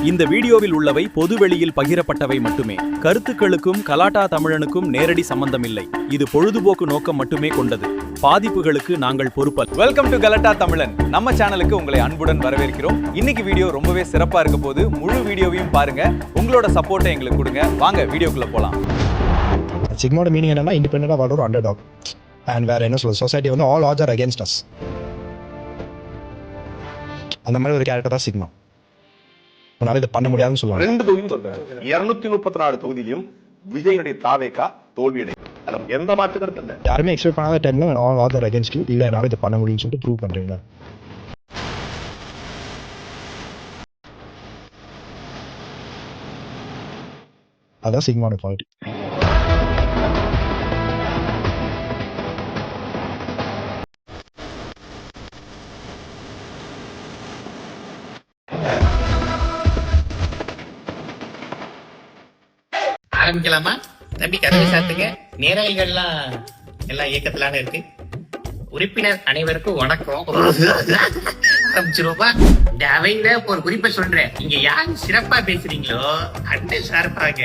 இந்த வீடியோவில் உள்ளவை பொதுவெளியில் பகிரப்பட்டவை மட்டுமே. கருத்துக்களுக்கும் கலாட்டா தமிழனுக்கும் நேரடி சம்பந்தமில்லை. இது பொழுதுபோக்கு நோக்கம் மட்டுமே கொண்டது. பாதிப்புகளுக்கு நாங்கள் பொறுப்பல்ல. வெல்கம் டு கலாட்டா தமிழன். நம்ம சேனலுக்கு உங்களை அன்புடன் வரவேற்கிறோம். இன்னைக்கு வீடியோ ரொம்பவே சிறப்பா இருக்க போது. முழு வீடியோவையும் பாருங்க. உங்களோட சப்போர்ட்டை எங்களுக்கு கொடுங்க. வாங்க வீடியோக்குள்ள போலாம். சிக்மாவோட மீனிங் என்னன்னா இண்டிபெண்டா வாழ்ற ஒரு அண்டர் டாக். அண்ட் வேற என்ன சொல்றது, சொசைட்டி வந்து all ours are against us. அந்த மாதிரி ஒரு கேரக்டர் தான் சிக்மா. உன்னால இதை பண்ண முடியாதுன்னு சொல்லுவாங்க. 2 தொகுதியும் சொல்றேன். 234 தொகுதியிலும் விஜயனுடைய தாவேகா தோல்வியடையும். எந்த மாற்று கருத்து இல்லை. யாருமே எக்ஸ்பெக்ட் பண்ணாத டைம்ல ஆல் ஆர்ஸ் ஆர் அகேன்ஸ்ட் இல்ல, என்னால இதை பண்ண முடியும்னு சொல்லிட்டு ப்ரூவ் பண்றீங்களா? அதான் சிக்மாவோட குவாலிட்டி. ஆரம்பிக்கலாமா? தம்பி கதவை சாத்துங்க. நேரலைகள்லாம் எல்லாம் இயக்கத்திலான இருக்கு. உறுப்பினர் அனைவருக்கும் வணக்கம். ஆரம்பிச்சிருவோமா? இந்த அவையில ஒரு குறிப்பை சொல்றேன். இங்க யாரு சிறப்பா பேசுறீங்களோ அண்ணன் சார்பாக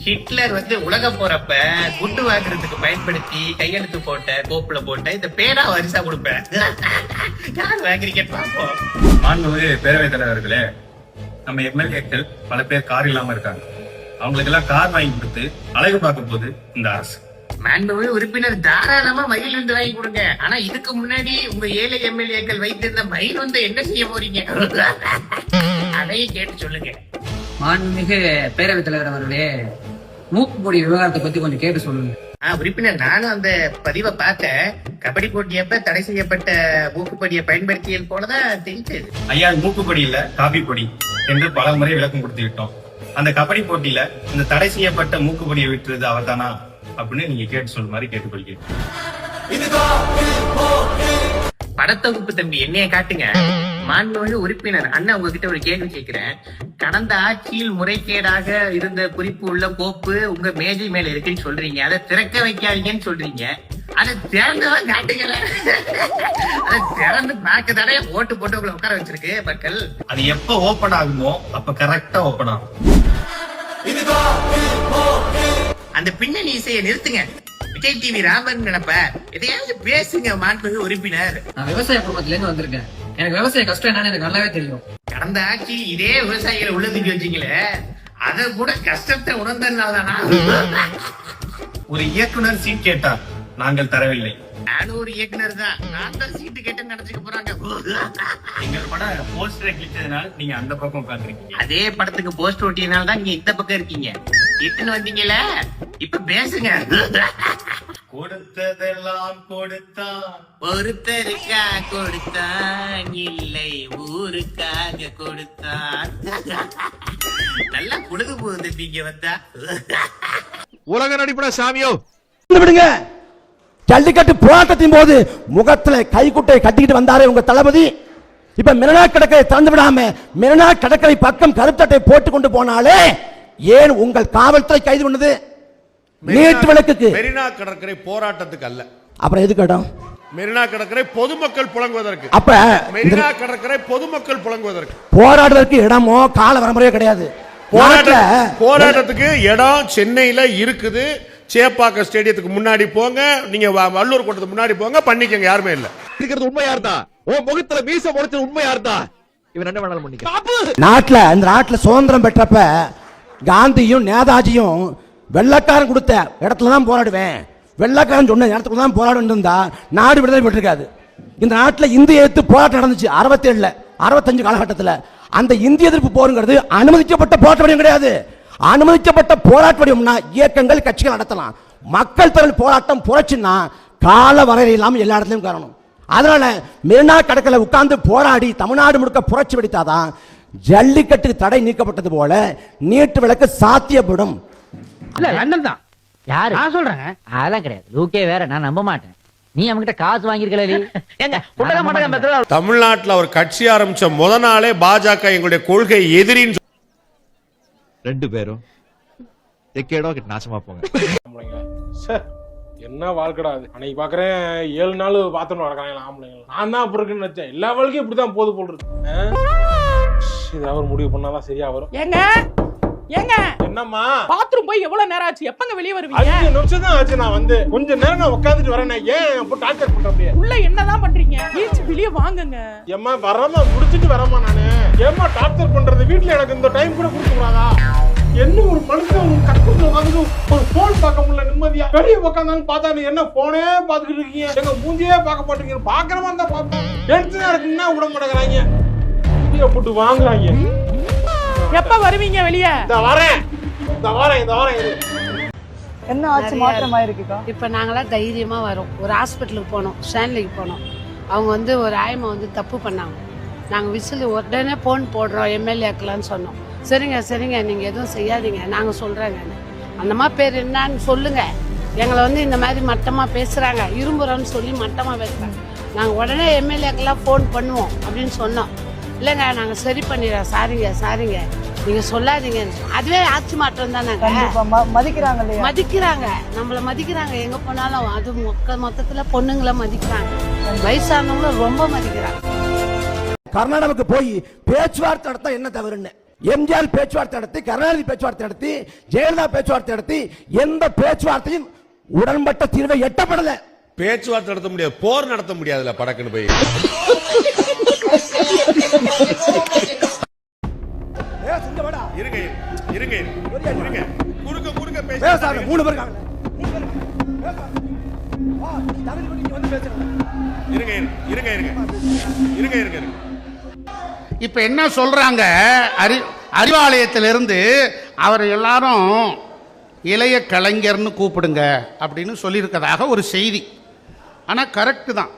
ஹிட்லர் வந்து உலகம் போறப்ப குண்டு வாங்குறதுக்கு பயன்படுத்தி கையெழுத்து போட்ட கோப்புல போட்ட இந்த பேரா வரிசா கொடுப்பேன். யார் வாங்குறீங்கன்னு பார்ப்போம். மாண்புமிகு பேரவைத் தலைவர்களே, நம்ம எம்எல்ஏக்கள் பல பேர் கார் இல்லாம இருக்காங்க. அவங்களுக்கு எல்லாம் கார் வாங்கி கொடுத்து அழகு பார்க்க போது இந்த அரசு. மாண்புமிகு உறுப்பினர் தாராளமா மயில் வந்து வாங்கி கொடுங்க. ஆனா இதுக்கு முன்னாடி உங்க ஏழை எம்எல்ஏக்கள் வைத்திருந்த மயில் வந்து என்ன செய்ய போறீங்க அதையும் கேட்டு சொல்லுங்க. மாண்புமிகு பேரவைத் தலைவர் அவர்களே, மூக்குப்பொடி விவகாரத்தை பத்தி கொஞ்சம் கேட்டு சொல்லுங்க. உறுப்பினர், நானும் அந்த பதிவை பார்த்தேன். கபடி போட்டியப்ப தடை செய்யப்பட்ட மூக்குப்பொடியை பயன்படுத்தியது போலதான் தெரிஞ்சது. ஐயா, மூக்குப்பொடி இல்ல காபி பொடி என்று பல முறை விளக்கம் கொடுத்து விட்டோம். அந்த கபடி போட்டியில இந்த தடை செய்யப்பட்ட மூக்குப்பொடியை விட்டுறது அவர் தானா அப்படின்னு நீங்க கேட்டு சொல்ற மாதிரி கேட்டுக்கொள்கிறேன். படத்தொகுப்பு தம்பி என்னைய காட்டுங்க. மாண்புமிகு உறுப்பினர் அண்ணா, உங்ககிட்ட ஒரு கேள்வி கேட்கிறேன். கடந்த ஆட்சியில் முறைகேடாக இருந்த குறிப்பு உள்ள கோப்பு உங்க மேஜை மேல இருக்குன்னு சொல்றீங்க. அதை திறக்க வைக்காதீங்கன்னு சொல்றீங்க. அதை திறந்துதான் காட்டுங்கள. அதை திறந்து பார்க்க தானே ஓட்டு போட்டு உங்களை உட்கார வச்சிருக்கு மக்கள். அது எப்ப ஓபன் ஆகுமோ அப்ப கரெக்டா ஓபன் ஆகும். அந்த பின்னணி இசையை நிறுத்துங்க. விஜய் டிவி ராமன் நினைப்ப எதையாவது பேசுங்க மாண்புமிகு உறுப்பினர். நான் விவசாய குடும்பத்துல இருந்து வந்திருக்கேன். எனக்கு விவசாய கஷ்டம் என்னன்னு எனக்கு நல்லாவே தெரியும். கடந்த ஆட்சி இதே விவசாயிகளை உள்ள தூக்கி வச்சீங்களே, அதை கூட கஷ்டத்தை உணர்ந்ததுனாலதானா? ஒரு இயக்குனர் சீட் கேட்டார், நாங்கள் தரவில்லை. நானும் ஒரு இயக்குனர் தான். நான் தான் சீட்டு கேட்டு நினைச்சுக்க போறாங்க. எங்கள் பட போஸ்டரை கிழிச்சதுனால நீங்க அந்த பக்கம் உட்காந்துருக்கீங்க. அதே படத்துக்கு போஸ்ட் ஓட்டியனால தான் நீங்க இந்த பக்கம் இருக்கீங்க. எத்தனை வந்தீங்கல்ல, இப்ப பேசுங்க. கொடுத்ததெல்லாம் கொடுத்தான், ஒருத்தருக்கா கொடுத்தான், இல்லை ஊருக்காக கொடுத்தான். நல்லா பொழுது போகுது நீங்க வந்தா. உலக நடிப்பட சாமியோ விடுங்க. ஜல்லிக்கட்டு போராட்டத்தின் போது முகத்துல கைக்குட்டை கட்டிக்கிட்டு வந்தாரே உங்க தளபதி, இப்ப மெரினா கடற்கரை திறந்து விடாம மெரினா கடற்கரை பக்கம் கருத்தட்டை போட்டு கொண்டு போனாலே ஏன் உங்கள் காவல்துறை கைது பண்ணது? நீட்டு விளக்குக்கு. மெரினா கடற்கரை போராட்டத்துக்கு அல்ல. அப்புறம் எதுக்கு இடம்? மெரினா கடற்கரை பொதுமக்கள் புழங்குவதற்கு. அப்ப மெரினா கடற்கரை பொதுமக்கள் புழங்குவதற்கு. போராடுறதுக்கு இடமோ கால வரமுறையோ கிடையாது. போராட்டத்துக்கு இடம் சென்னையில இருக்குது. சேப்பாக்க ஸ்டேடியத்துக்கு முன்னாடி போங்க, நீங்க வள்ளூர் கோட்டத்துக்கு முன்னாடி போங்க, பண்ணிக்கங்க. யாருமே இல்ல. இருக்கிறது உண்மை யார் தான்? ஓ முகத்துல மீச முளைச்சது உண்மை யார் தான்? இவன் என்ன வேணாலும் பண்ணிக்க. நாட்டுல இந்த நாட்டுல சுதந்திரம் பெற்றப்ப காந்தியும் நேதாஜியும் வெள்ளக்காரன் கொடுத்த இடத்துல தான் போராடுவேன், வெள்ளக்காரன் சொன்ன இடத்துல தான் போராடுவேன் இருந்தா நாடு விடுதலை பெற்றிருக்காது. இந்த நாட்டில் இந்திய எதிர்த்து போராட்டம் நடந்துச்சு 67 65 காலகட்டத்தில். அந்த இந்திய எதிர்ப்பு போருங்கிறது அனுமதிக்கப்பட்ட போராட்ட வடிவம் கிடையாது. அனுமதிக்கப்பட்ட போராட்ட வடிவம்னா இயக்கங்கள் கட்சிகள் நடத்தலாம். மக்கள் திரள் போராட்டம் புரட்சின்னா கால வரையறை இல்லாமல் எல்லா இடத்துலையும் காரணம். அதனால மெரினா கடற்கரை உட்கார்ந்து போராடி தமிழ்நாடு முழுக்க புரட்சி வெடித்தாதான் ஜல்லிக்கட்டுக்கு தடை நீக்கப்பட்டது போல நீட்டு விளக்கு சாத்தியப்படும். இல்ல லண்டன் தான். யாரு? நான் சொல்றேன். அதெல்லாம் கிடையாது. லூக்கே வேற, நான் நம்ப மாட்டேன். நீ அவங்கிட்ட காசு வாங்கிருக்கல. தமிழ்நாட்டில் அவர் கட்சி ஆரம்பிச்ச முத நாளே பாஜக எங்களுடைய கொள்கை எதிரின்னு 2 பேரும் எக்கேடோ நாசமா போங்க. என்ன வாழ்க்கடா அது. அன்னைக்கு பாக்குறேன் 7 நாள் பாத்ரூம் நடக்கிறாங்க ஆம்பளைங்க. நான் தான் அப்படி இருக்குன்னு நினைச்சேன். எல்லா வாழ்க்கையும் இப்படிதான் போது போல் இருக்கு. இது அவர் முடிவு பண்ணாதான் சரியா வரும். ஏங்க ஏங்க என்னம்மா பாத்ரூம் போய் எவ்வளவு நேரம் ஆச்சு? எப்பங்க வெளியே வருவீங்க? 5 நிமிஷம் தான் ஆச்சு. நான் வந்து கொஞ்ச நேரம் நான் உட்காந்துட்டு வரேன். ஏன் அப்போ டார்ச்சர் பண்ற அப்படியே? உள்ள என்னதான் பண்றீங்க? ஈச்சு வெளியே வாங்குங்க. ஏம்மா வரமா முடிச்சிட்டு வரமா நானு. ஏம்மா டார்ச்சர் பண்றது? வீட்ல எனக்கு இந்த டைம் கூட கொடுத்துறாதா? என்ன ஒரு மனுஷன் கட்டுல உட்காந்து ஒரு போன் பார்க்க முடியல நிம்மதியா. வெளியே உட்காந்தாலும் பார்த்தா நீ என்ன போனே பார்த்துக்கிட்டு இருக்கீங்க? எங்க மூஞ்சியே பார்க்க மாட்டேங்க. பாக்குறமா இருந்தா பார்ப்போம். டென்ஷனா இருக்குன்னா விட மாட்டேங்கிறாங்க. வீடியோ போட்டு வாங்குறாங்க. எப்ப வருவீங்க வெளியே? இந்த வரேன். என்ன ஆச்சு? மாற்றமா இருக்குக்கா? இப்போ நாங்களாம் தைரியமா வரோம். ஒரு ஹாஸ்பிட்டலுக்கு போனோம், ஸ்டான்லிக்கு போனோம். அவங்க வந்து ஒரு ஆயமா வந்து தப்பு பண்ணாங்க. நாங்கள் விசில் உடனே போன் போடுறோம் எம்எல்ஏக்கலான்னு சொன்னோம். சரிங்க நீங்கள் எதுவும் செய்யாதீங்க, நாங்கள் சொல்கிறேங்க. அந்த மாதிரி பேர் என்னன்னு சொல்லுங்க. எங்களை வந்து இந்த மாதிரி மட்டமாக பேசுகிறாங்க, இரும்புறோன்னு சொல்லி மட்டமாக பேசுகிறாங்க. நாங்கள் உடனே எம்எல்ஏக்கெல்லாம் ஃபோன் பண்ணுவோம் அப்படின்னு சொன்னோம். இல்லைங்க நாங்கள் சரி பண்ணிடுறோம், சாரிங்க நீங்கள் சொல்லாதீங்க. அதுவே ஆட்சி மாற்றம் தானே. மதிக்கிறாங்க, நம்மளை மதிக்கிறாங்க. எங்கே போனாலும் அது மொத்தத்தில் பொண்ணுங்களை மதிக்கிறாங்க, வயசானவங்களும் ரொம்ப மதிக்கிறாங்க. கர்நாடகாவுக்கு போய் பேச்சுவார்த்தை நடத்த என்ன தவறுன்னு எம்ஜிஆர் பேச்சுவார்த்தை நடத்தி, கருணாநிதி பேச்சுவார்த்தை நடத்தி, ஜெயலலிதா பேச்சுவார்த்தை நடத்தி எந்த பேச்சுவார்த்தையும் உடன்பட்ட தீர்வை எட்டப்படல. பேச்சுவார்த்தை நடத்த முடியாது, போர் நடத்த முடியாதுல படக்குன்னு போய். இருங்க குறுக்க பேச 3 பேர் இருங்க. இப்ப என்ன சொல்றாங்க, அறிவாலயத்திலிருந்து அவர் எல்லாரும் இளைய கலைஞர்னு கூப்பிடுங்க அப்படின்னு சொல்லியிருக்கதாக ஒரு செய்தி. ஆனால் கரெக்டு தான்.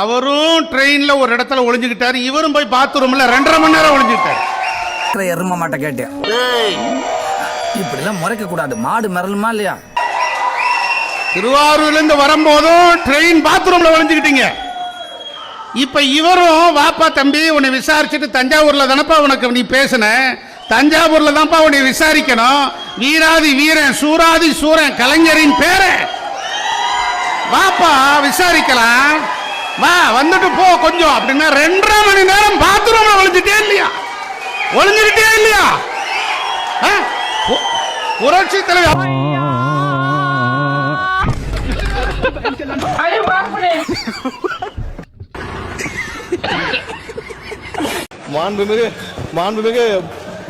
அவரும் ட்ரெயினில் ஒரு இடத்துல ஒளிஞ்சுக்கிட்டாரு, இவரும் போய் பாத்ரூம்ல 2.5 மணி நேரம் ஒளிஞ்சுக்கிட்டாரு. எரும மாட்ட கேட்டேன், இப்படிலாம் முறைக்க கூடாது, மாடு மிரளுமா இல்லையா? திருவாரூர்லேருந்து வரும்போதும் ட்ரெயின் பாத்ரூம்ல ஒளிஞ்சுக்கிட்டீங்க. இப்ப இவரும் வாப்பா தம்பி உன்னை விசாரிச்சுட்டு தஞ்சாவூர்ல தானப்பா உனக்கு நீ பேசுன, தஞ்சாவூர்ல தான்ப்பா உன்னை விசாரிக்கணும். வீராதி வீரன் சூராதி சூரன் கலைஞரின் பேரை வாப்பா விசாரிக்கலாம், வா வந்துட்டு போ கொஞ்சம் அப்படின்னா 2.5 மணி நேரம் பாத்ரூம்ல ஒளிஞ்சுட்டே இல்லையா? புரட்சி தலைவர் மாண்புமிகு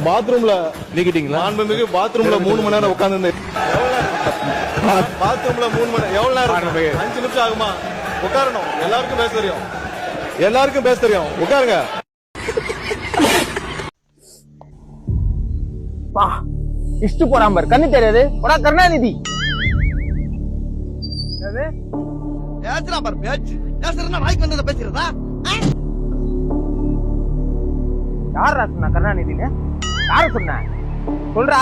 பாத்ரூம்ல நீக்கிட்டீங்களா? மாண்புமிகு பாத்ரூம்ல 3 மணி நேரம் உட்கார்ந்து பாத்ரூம்ல 3 மணி நேரம் எவ்வளவு நேரம்? 5 நிமிஷம் ஆகுமா? உட்காரணும். எல்லாருக்கும் பேச தெரியும். உட்காருங்க. இஷ்டு போறாம பாரு, கண்ணு தெரியாது. போடா கருணாநிதி. பேசுறதா யாரா சொன்னா கருணாநிதினு? யார சொன்ன சொல்றா?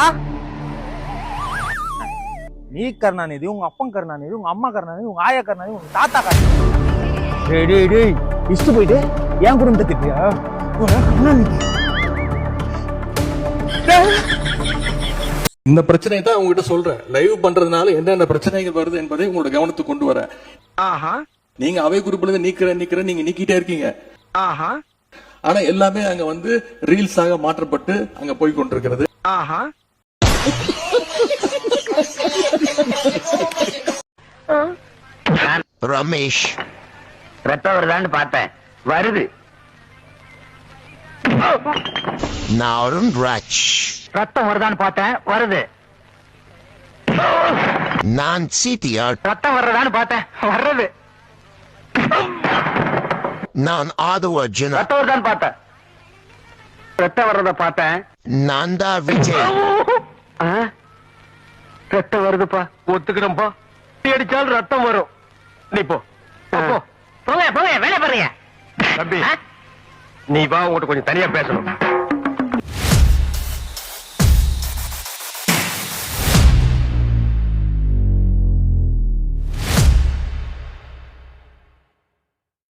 நீ கருணாநிதி, உங்க அப்பன் கருணாநிதி, உங்க அம்மா கருணாநிதி, உங்க ஆயா கருணாநிதி, உங்க தாத்தா கருணாநிதி. டேய் இஷ்டு போயிட்டு என் குடும்பத்தை திட்டியா? கருணாநிதி இந்த பிரச்சனையை தான் உங்ககிட்ட சொல்றேன். லைவ் பண்றதுனால என்னென்ன பிரச்சனைகள் வருது என்பதை உங்களோட கவனத்துக்கு கொண்டு வரேன். நீங்க அவை குறிப்பிட நீக்கிறேன் நீங்க நீக்கிட்டே இருக்கீங்க. ஆனா எல்லாமே அங்க வந்து ரீல்ஸாக மாற்றப்பட்டு அங்க போய் கொண்டிருக்கிறது. ரமேஷ் ரத்தம் வருதான்னு பார்த்தேன், வருது. ரத்தம் வருதான்னு பார்த்தேன், வருது. நான் சீட்டியா ரத்தம் வர்றதான்னு பார்த்தேன், வர்றது. நான் ஆதவர்ஜுன் ரத்தம் வருதான்னு பார்த்தேன், ரத்தம் வர்றத பார்த்தேன். நான் தான் விஜய். ரத்தம் வருதுப்பா, ஒத்துக்கிறோம்ப்பா. அடிச்சாலும் ரத்தம் வரும். நீ போ போங்க வேலை பாருங்க. தம்பி நீ வா, உங்கள்கிட்ட கொஞ்சம் தனியா பேசணும்.